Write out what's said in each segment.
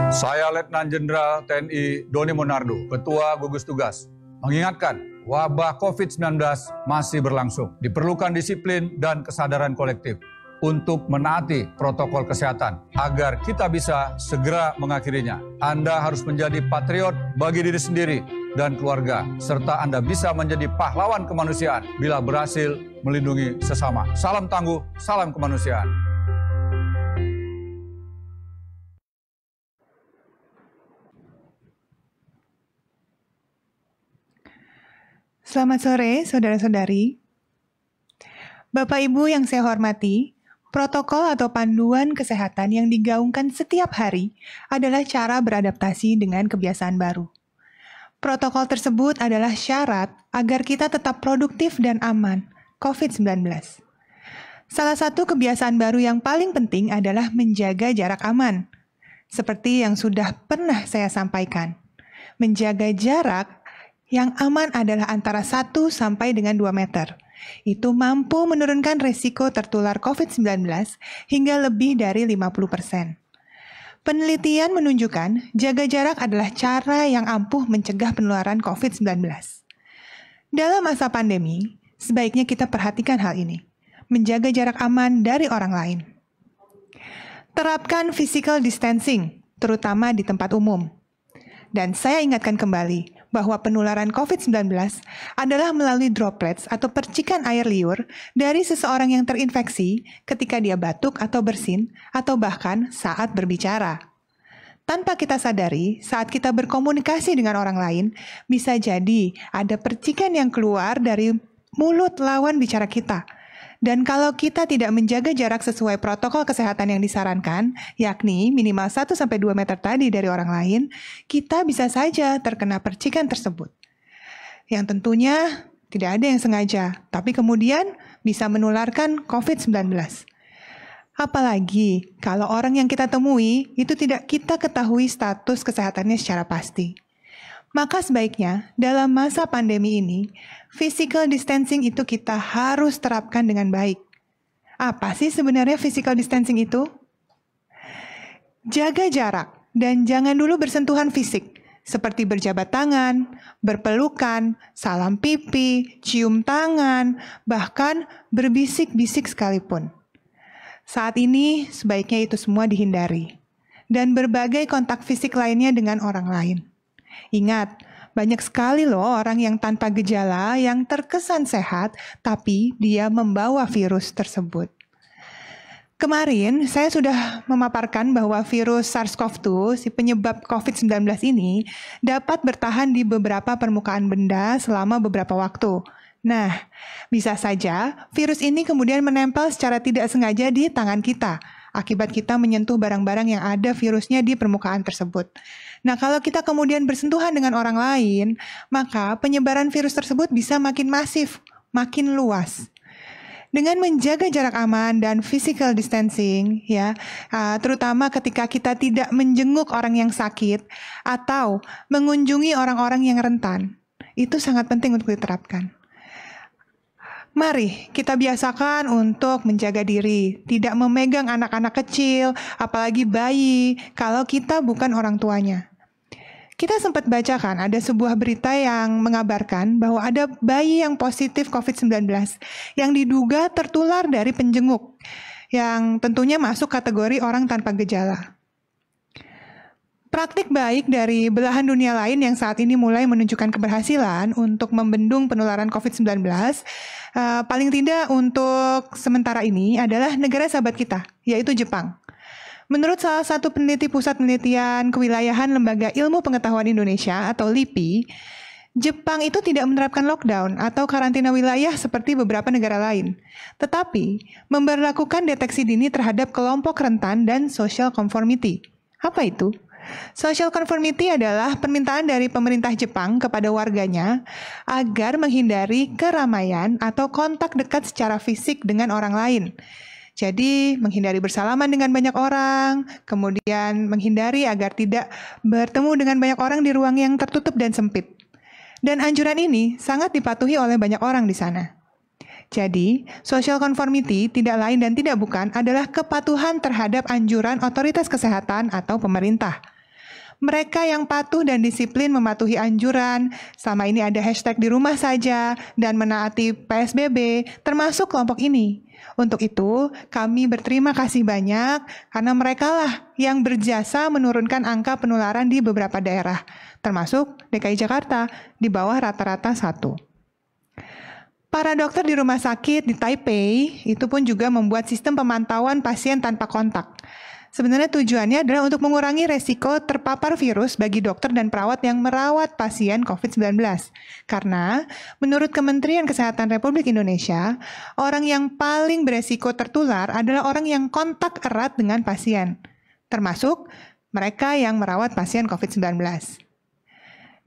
Saya Letnan Jenderal TNI Doni Monardo, Ketua Gugus Tugas, mengingatkan wabah COVID-19 masih berlangsung. Diperlukan disiplin dan kesadaran kolektif untuk menaati protokol kesehatan agar kita bisa segera mengakhirinya. Anda harus menjadi patriot bagi diri sendiri dan keluarga, serta Anda bisa menjadi pahlawan kemanusiaan bila berhasil melindungi sesama. Salam tangguh, salam kemanusiaan. Selamat sore, saudara-saudari. Bapak Ibu yang saya hormati, protokol atau panduan kesehatan yang digaungkan setiap hari adalah cara beradaptasi dengan kebiasaan baru. Protokol tersebut adalah syarat agar kita tetap produktif dan aman COVID-19. Salah satu kebiasaan baru yang paling penting adalah menjaga jarak aman. Seperti yang sudah pernah saya sampaikan, menjaga jarak yang aman adalah antara 1 sampai dengan 2 meter. Itu mampu menurunkan resiko tertular COVID-19 hingga lebih dari 50%. Penelitian menunjukkan jaga jarak adalah cara yang ampuh mencegah penularan COVID-19. Dalam masa pandemi, sebaiknya kita perhatikan hal ini. Menjaga jarak aman dari orang lain. Terapkan physical distancing, terutama di tempat umum. Dan saya ingatkan kembali bahwa penularan COVID-19 adalah melalui droplets atau percikan air liur dari seseorang yang terinfeksi ketika dia batuk atau bersin, atau bahkan saat berbicara. Tanpa kita sadari, saat kita berkomunikasi dengan orang lain, bisa jadi ada percikan yang keluar dari mulut lawan bicara kita. Dan kalau kita tidak menjaga jarak sesuai protokol kesehatan yang disarankan, yakni minimal 1-2 meter tadi dari orang lain, kita bisa saja terkena percikan tersebut. Yang tentunya tidak ada yang sengaja, tapi kemudian bisa menularkan COVID-19. Apalagi kalau orang yang kita temui itu tidak kita ketahui status kesehatannya secara pasti. Maka sebaiknya dalam masa pandemi ini, physical distancing itu kita harus terapkan dengan baik. Apa sih sebenarnya physical distancing itu? Jaga jarak dan jangan dulu bersentuhan fisik, seperti berjabat tangan, berpelukan, salam pipi, cium tangan, bahkan berbisik-bisik sekalipun. Saat ini sebaiknya itu semua dihindari, dan berbagai kontak fisik lainnya dengan orang lain. Ingat, banyak sekali loh orang yang tanpa gejala yang terkesan sehat, tapi dia membawa virus tersebut. Kemarin saya sudah memaparkan bahwa virus SARS-CoV-2, si penyebab COVID-19 ini, dapat bertahan di beberapa permukaan benda selama beberapa waktu. Nah, bisa saja virus ini kemudian menempel secara tidak sengaja di tangan kita, akibat kita menyentuh barang-barang yang ada virusnya di permukaan tersebut. Nah, kalau kita kemudian bersentuhan dengan orang lain, maka penyebaran virus tersebut bisa makin masif, makin luas. Dengan menjaga jarak aman dan physical distancing, terutama ketika kita tidak menjenguk orang yang sakit atau mengunjungi orang-orang yang rentan, itu sangat penting untuk diterapkan. Mari kita biasakan untuk menjaga diri, tidak memegang anak-anak kecil, apalagi bayi, kalau kita bukan orang tuanya. Kita sempat bacakan ada sebuah berita yang mengabarkan bahwa ada bayi yang positif COVID-19 yang diduga tertular dari penjenguk, yang tentunya masuk kategori orang tanpa gejala. Praktik baik dari belahan dunia lain yang saat ini mulai menunjukkan keberhasilan untuk membendung penularan COVID-19, paling tidak untuk sementara ini adalah negara sahabat kita, yaitu Jepang. Menurut salah satu peneliti Pusat Penelitian Kewilayahan Lembaga Ilmu Pengetahuan Indonesia atau LIPI, Jepang itu tidak menerapkan lockdown atau karantina wilayah seperti beberapa negara lain, tetapi memberlakukan deteksi dini terhadap kelompok rentan dan social conformity. Apa itu? Social conformity adalah permintaan dari pemerintah Jepang kepada warganya agar menghindari keramaian atau kontak dekat secara fisik dengan orang lain. Jadi, menghindari bersalaman dengan banyak orang, kemudian menghindari agar tidak bertemu dengan banyak orang di ruang yang tertutup dan sempit. Dan anjuran ini sangat dipatuhi oleh banyak orang di sana. Jadi, social conformity tidak lain dan tidak bukan adalah kepatuhan terhadap anjuran otoritas kesehatan atau pemerintah. Mereka yang patuh dan disiplin mematuhi anjuran, selama ini ada hashtag di rumah saja, dan menaati PSBB, termasuk kelompok ini. Untuk itu, kami berterima kasih banyak karena merekalah yang berjasa menurunkan angka penularan di beberapa daerah, termasuk DKI Jakarta di bawah rata-rata 1. Para dokter di rumah sakit di Taipei itu pun juga membuat sistem pemantauan pasien tanpa kontak. Sebenarnya tujuannya adalah untuk mengurangi resiko terpapar virus bagi dokter dan perawat yang merawat pasien COVID-19. Karena menurut Kementerian Kesehatan Republik Indonesia, orang yang paling beresiko tertular adalah orang yang kontak erat dengan pasien, termasuk mereka yang merawat pasien COVID-19.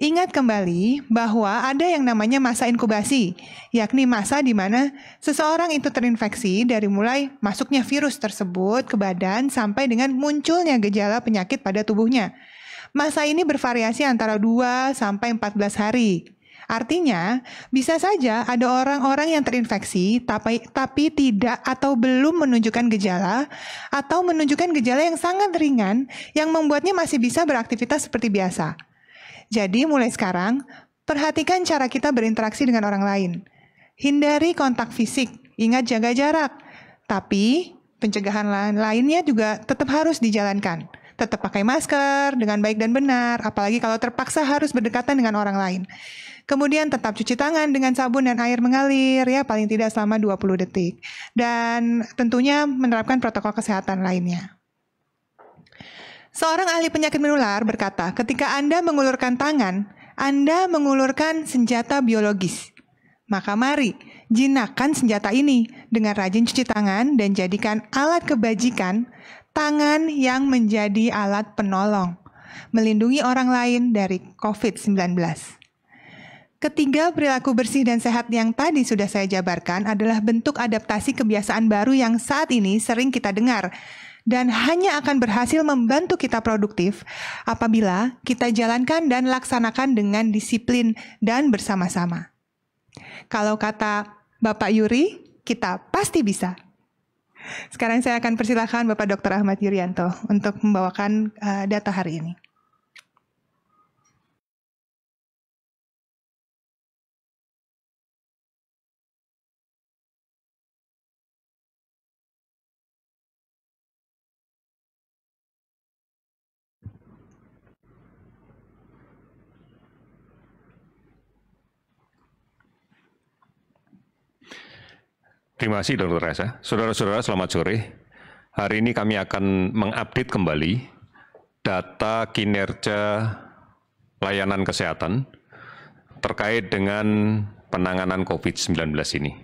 Ingat kembali bahwa ada yang namanya masa inkubasi, yakni masa di mana seseorang itu terinfeksi dari mulai masuknya virus tersebut ke badan sampai dengan munculnya gejala penyakit pada tubuhnya. Masa ini bervariasi antara 2 sampai 14 hari. Artinya, bisa saja ada orang-orang yang terinfeksi tapi tidak atau belum menunjukkan gejala atau menunjukkan gejala yang sangat ringan yang membuatnya masih bisa beraktivitas seperti biasa. Jadi mulai sekarang, perhatikan cara kita berinteraksi dengan orang lain. Hindari kontak fisik, ingat jaga jarak. Tapi pencegahan lainnya juga tetap harus dijalankan. Tetap pakai masker dengan baik dan benar, apalagi kalau terpaksa harus berdekatan dengan orang lain. Kemudian tetap cuci tangan dengan sabun dan air mengalir, ya paling tidak selama 20 detik. Dan tentunya menerapkan protokol kesehatan lainnya. Seorang ahli penyakit menular berkata, ketika Anda mengulurkan tangan, Anda mengulurkan senjata biologis. Maka mari, jinakkan senjata ini dengan rajin cuci tangan dan jadikan alat kebajikan tangan yang menjadi alat penolong, melindungi orang lain dari COVID-19. Ketiga, perilaku bersih dan sehat yang tadi sudah saya jabarkan adalah bentuk adaptasi kebiasaan baru yang saat ini sering kita dengar, dan hanya akan berhasil membantu kita produktif apabila kita jalankan dan laksanakan dengan disiplin dan bersama-sama. Kalau kata Bapak Yuri, kita pasti bisa. Sekarang saya akan persilahkan Bapak Dr. Ahmad Yuryanto untuk membawakan data hari ini. Terima kasih Dr. Reza. Saudara-saudara selamat sore. Hari ini kami akan mengupdate kembali data kinerja layanan kesehatan terkait dengan penanganan COVID-19 ini.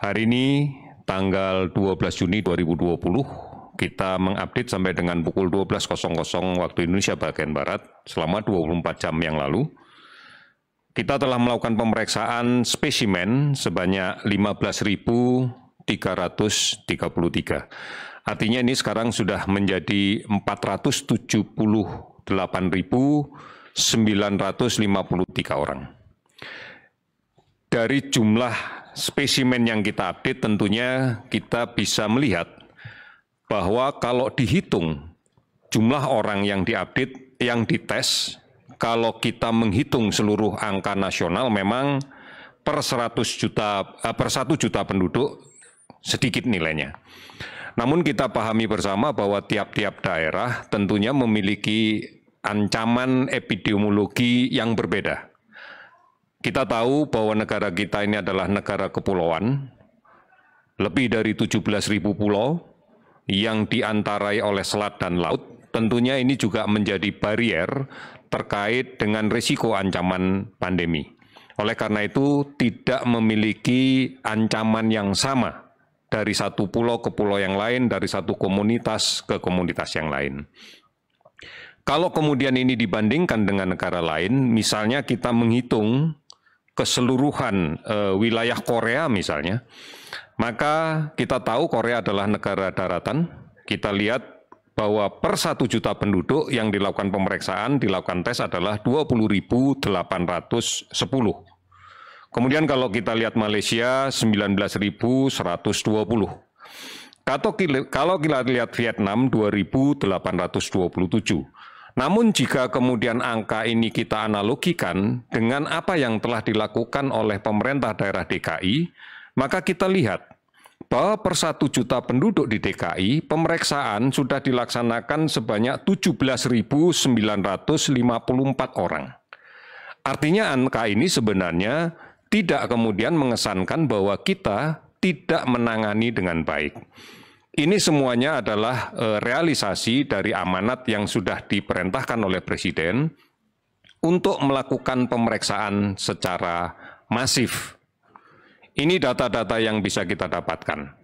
Hari ini tanggal 12 Juni 2020 kita mengupdate sampai dengan pukul 12.00 waktu Indonesia bagian Barat selama 24 jam yang lalu. Kita telah melakukan pemeriksaan spesimen sebanyak 15.333. Artinya ini sekarang sudah menjadi 478.953 orang. Dari jumlah spesimen yang kita update tentunya kita bisa melihat bahwa kalau dihitung jumlah orang yang diupdate, yang dites, kalau kita menghitung seluruh angka nasional memang per 1 juta penduduk sedikit nilainya. Namun kita pahami bersama bahwa tiap-tiap daerah tentunya memiliki ancaman epidemiologi yang berbeda. Kita tahu bahwa negara kita ini adalah negara kepulauan, lebih dari 17.000 pulau yang diantarai oleh selat dan laut. Tentunya ini juga menjadi barier terkait dengan risiko ancaman pandemi. Oleh karena itu, tidak memiliki ancaman yang sama dari satu pulau ke pulau yang lain, dari satu komunitas ke komunitas yang lain. Kalau kemudian ini dibandingkan dengan negara lain, misalnya kita menghitung keseluruhan wilayah Korea misalnya, maka kita tahu Korea adalah negara daratan. Kita lihat bahwa per 1 juta penduduk yang dilakukan pemeriksaan, dilakukan tes adalah 20.810. Kemudian kalau kita lihat Malaysia 19.120. Kalau kita lihat Vietnam 2.827. Namun jika kemudian angka ini kita analogikan dengan apa yang telah dilakukan oleh pemerintah daerah DKI, maka kita lihat bahwa per 1 juta penduduk di DKI, pemeriksaan sudah dilaksanakan sebanyak 17.954 orang. Artinya angka ini sebenarnya tidak kemudian mengesankan bahwa kita tidak menangani dengan baik. Ini semuanya adalah realisasi dari amanat yang sudah diperintahkan oleh Presiden untuk melakukan pemeriksaan secara masif. Ini data-data yang bisa kita dapatkan.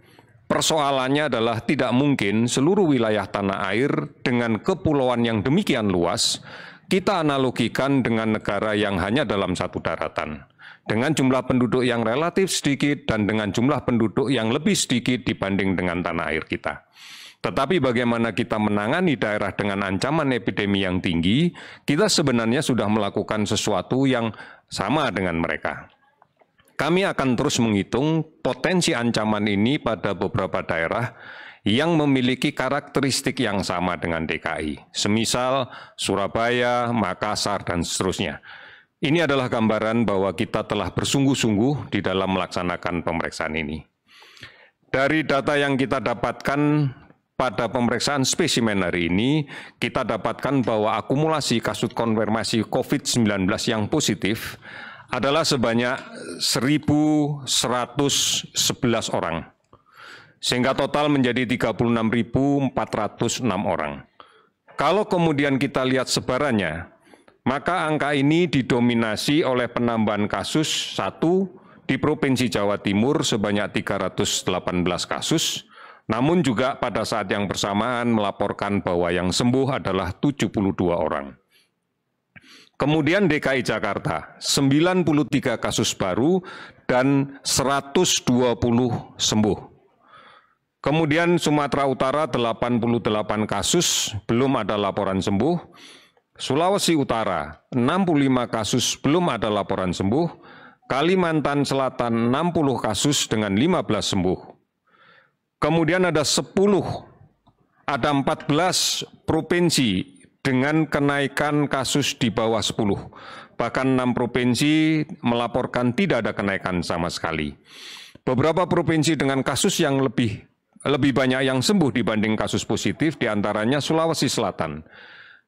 Persoalannya adalah tidak mungkin seluruh wilayah tanah air dengan kepulauan yang demikian luas kita analogikan dengan negara yang hanya dalam satu daratan, dengan jumlah penduduk yang relatif sedikit dan dengan jumlah penduduk yang lebih sedikit dibanding dengan tanah air kita. Tetapi bagaimana kita menangani daerah dengan ancaman epidemi yang tinggi, kita sebenarnya sudah melakukan sesuatu yang sama dengan mereka. Kami akan terus menghitung potensi ancaman ini pada beberapa daerah yang memiliki karakteristik yang sama dengan DKI, semisal Surabaya, Makassar, dan seterusnya. Ini adalah gambaran bahwa kita telah bersungguh-sungguh di dalam melaksanakan pemeriksaan ini. Dari data yang kita dapatkan pada pemeriksaan spesimen hari ini, kita dapatkan bahwa akumulasi kasus konfirmasi COVID-19 yang positif adalah sebanyak 1.111 orang. Sehingga total menjadi 36.406 orang. Kalau kemudian kita lihat sebarannya, maka angka ini didominasi oleh penambahan kasus 1 di Provinsi Jawa Timur sebanyak 318 kasus, namun juga pada saat yang bersamaan melaporkan bahwa yang sembuh adalah 72 orang. Kemudian DKI Jakarta, 93 kasus baru dan 120 sembuh. Kemudian Sumatera Utara 88 kasus, belum ada laporan sembuh. Sulawesi Utara 65 kasus, belum ada laporan sembuh. Kalimantan Selatan 60 kasus dengan 15 sembuh. Kemudian ada 14 provinsi dengan kenaikan kasus di bawah 10. Bahkan 6 provinsi melaporkan tidak ada kenaikan sama sekali. Beberapa provinsi dengan kasus yang lebih banyak yang sembuh dibanding kasus positif, diantaranya Sulawesi Selatan.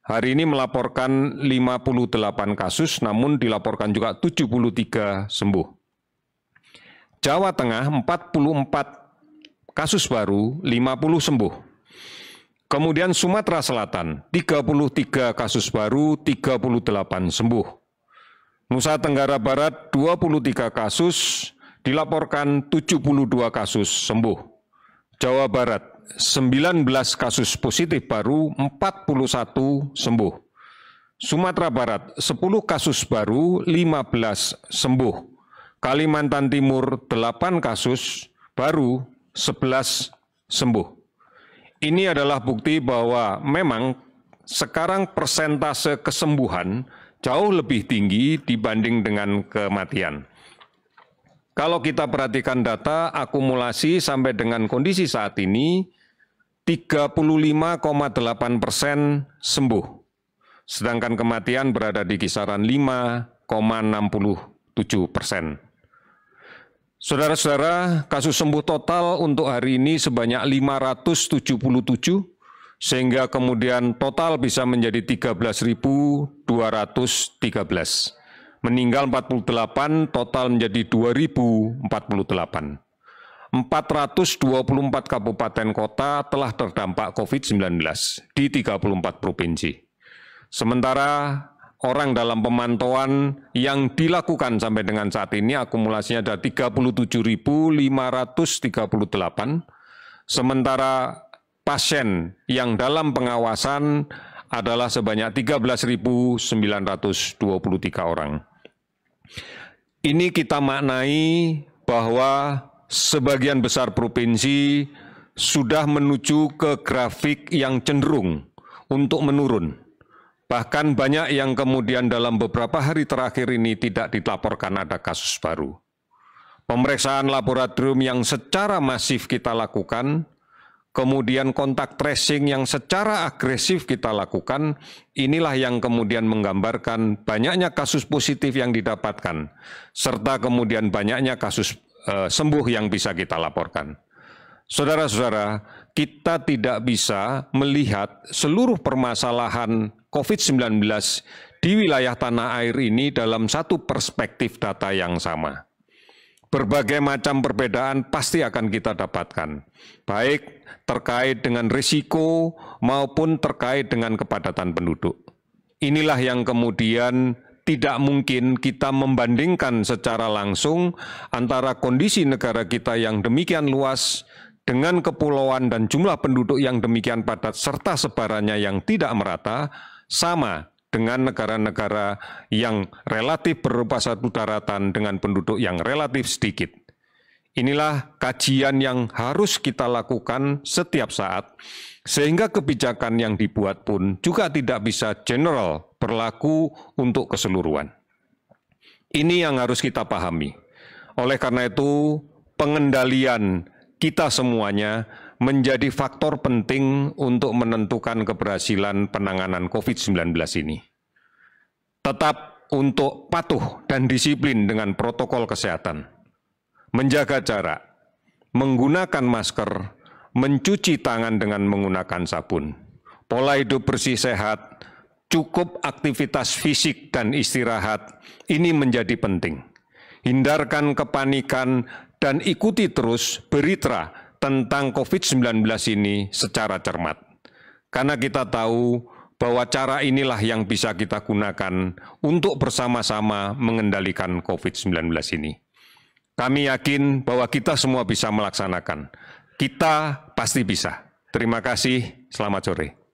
Hari ini melaporkan 58 kasus, namun dilaporkan juga 73 sembuh. Jawa Tengah 44 kasus baru, 50 sembuh. Kemudian Sumatera Selatan 33 kasus baru, 38 sembuh. Nusa Tenggara Barat 23 kasus, dilaporkan 72 kasus sembuh. Jawa Barat 19 kasus positif baru, 41 sembuh. Sumatera Barat 10 kasus baru, 15 sembuh. Kalimantan Timur 8 kasus baru, 11 sembuh. Ini adalah bukti bahwa memang sekarang persentase kesembuhan jauh lebih tinggi dibanding dengan kematian. Kalau kita perhatikan data akumulasi sampai dengan kondisi saat ini, 35,8% sembuh. Sedangkan kematian berada di kisaran 5,67%. Saudara-saudara, kasus sembuh total untuk hari ini sebanyak 577, sehingga kemudian total bisa menjadi 13.213. Meninggal 48, total menjadi 2.048. 424 kabupaten kota telah terdampak COVID-19 di 34 provinsi. Sementara orang dalam pemantauan yang dilakukan sampai dengan saat ini akumulasinya ada 37.538, sementara pasien yang dalam pengawasan adalah sebanyak 13.923 orang. Ini kita maknai bahwa sebagian besar provinsi sudah menuju ke grafik yang cenderung untuk menurun. Bahkan banyak yang kemudian dalam beberapa hari terakhir ini tidak dilaporkan ada kasus baru. Pemeriksaan laboratorium yang secara masif kita lakukan, kemudian kontak tracing yang secara agresif kita lakukan, inilah yang kemudian menggambarkan banyaknya kasus positif yang didapatkan, serta kemudian banyaknya kasus sembuh yang bisa kita laporkan. Saudara-saudara, kita tidak bisa melihat seluruh permasalahan COVID-19 di wilayah tanah air ini dalam satu perspektif data yang sama. Berbagai macam perbedaan pasti akan kita dapatkan, baik terkait dengan risiko maupun terkait dengan kepadatan penduduk. Inilah yang kemudian tidak mungkin kita membandingkan secara langsung antara kondisi negara kita yang demikian luas dengan kepulauan dan jumlah penduduk yang demikian padat serta sebarannya yang tidak merata sama dengan negara-negara yang relatif berupa satu daratan dengan penduduk yang relatif sedikit. Inilah kajian yang harus kita lakukan setiap saat, sehingga kebijakan yang dibuat pun juga tidak bisa general berlaku untuk keseluruhan. Ini yang harus kita pahami. Oleh karena itu, pengendalian kita semuanya menjadi faktor penting untuk menentukan keberhasilan penanganan COVID-19 ini. Tetap untuk patuh dan disiplin dengan protokol kesehatan, menjaga jarak, menggunakan masker, mencuci tangan dengan menggunakan sabun, pola hidup bersih sehat, cukup aktivitas fisik dan istirahat, ini menjadi penting. Hindarkan kepanikan dan ikuti terus berita tentang COVID-19 ini secara cermat. Karena kita tahu bahwa cara inilah yang bisa kita gunakan untuk bersama-sama mengendalikan COVID-19 ini. Kami yakin bahwa kita semua bisa melaksanakan. Kita pasti bisa. Terima kasih, selamat sore.